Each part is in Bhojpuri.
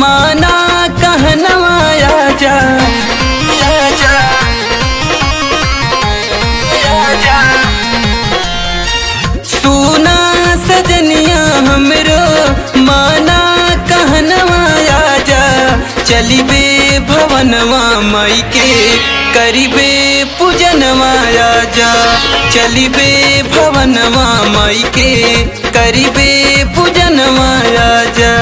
माना कहनवा आजा आजा आजा। सुना सजनिया हमरो माना कहनवा आजा, चलिबे भवनवा माई के करिबे पूजनवा आजा। चलिबे भवनवा माई के करिबे पूजनवा आजा।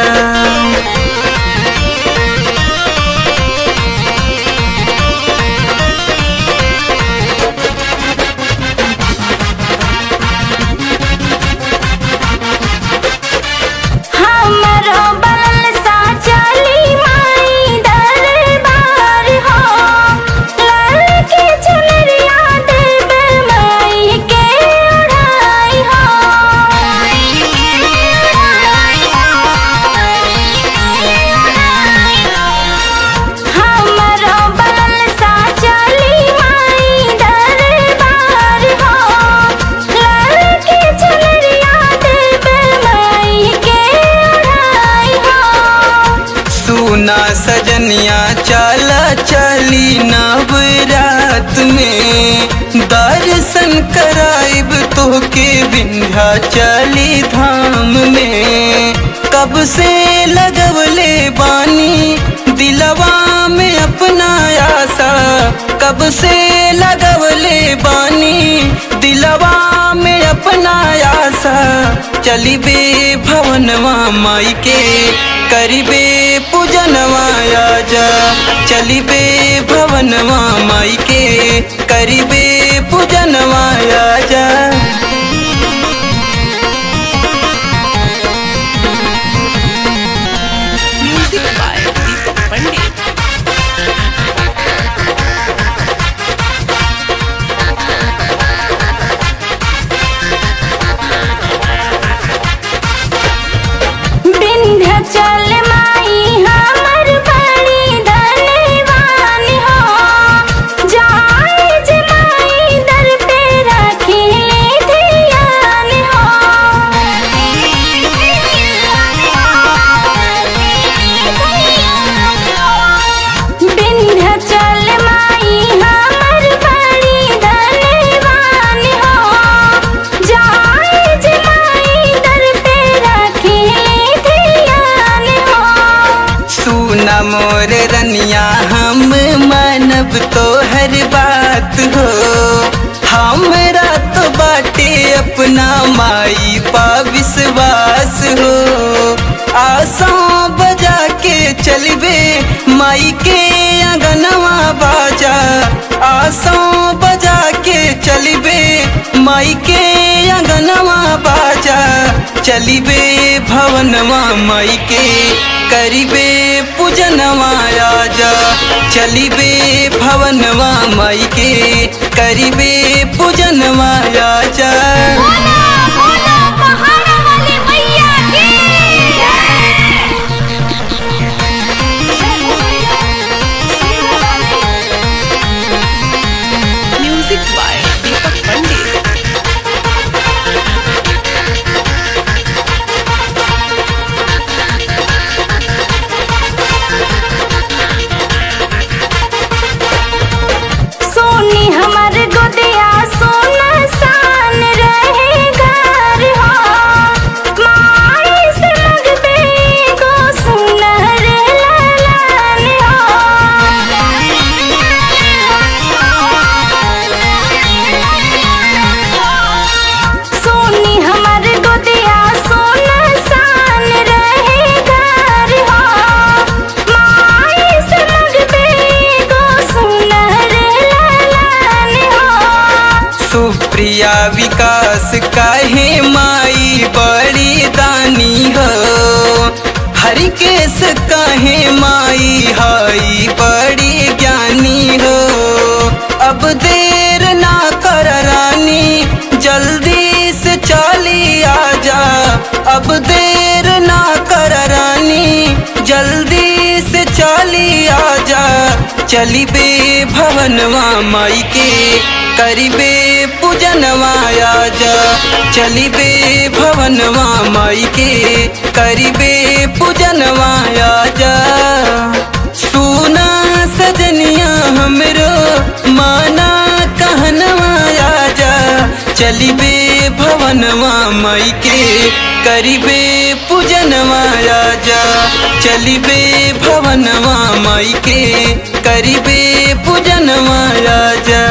सजनिया चला चली नवरात में, दर्शन कराइब तोहके विंध्याचली धाम में। कब से लगवले बानी दिलवा में अपना आशा, कब से लगवले बानी दिलवा में अपना आशा। चलिबे भवनवा माई के करिबे पूजनवा आजा। चलिबे भवनवा माई के करिबे पूजनवा आजा। म्यूजिक बाय दीपक पंडित। विंध्याचल माई हमर बड़ी धनवान हो, जाए जे माई दर पे रखी ले ध्यान हो। विंध्याचल माई हमर बड़ी धनवान हो, जाए जे माई दर पे रखी सुना मोर रनिया हम मानब तो हर बात हो। हमरा तो बाटे अपना माई पा विश्वास हो। आसा बजा के चलिबे माई के अंगनवा बाजा। आसा बजा के चलिबे माई के अंगनवा बाजा। चलिबे भवनवा माई के करिबे पूजनवा आजा। चलिबे भवनवा माई के करिबे पूजनवा आजा। म्यूजिक बाय दीपक पंडित। सोनी हमर गोदिया सोना सान रहे घर हो, माई से लगबे गो सुनर ललन हो। सोनी हमर गोदिया सोना सान रहे घर हो, माई से लगबे गो सुनर ललन हो। सुप्रिया विकास काहे माई बड़ी दानी हो। हरिकेश काहे माई हाई बड़ी ज्ञानी हो। अब देर ना कर रानी जल्दी से चली आजा। अब देर ना कर रानी जल्दी से चली आजा। चलिबे भवनवा माई के करिबे पूजनवा आजा। चलिबे भवन भवनवा माई के करीबे पूजनवा आजा। सुना सजनिया हमरो माना कहनवा आजा। चलिबे भवनवा माई के करीबे पूजनवा आजा। चलिबे भवनवा माई के करीबे पूजनवा आजा।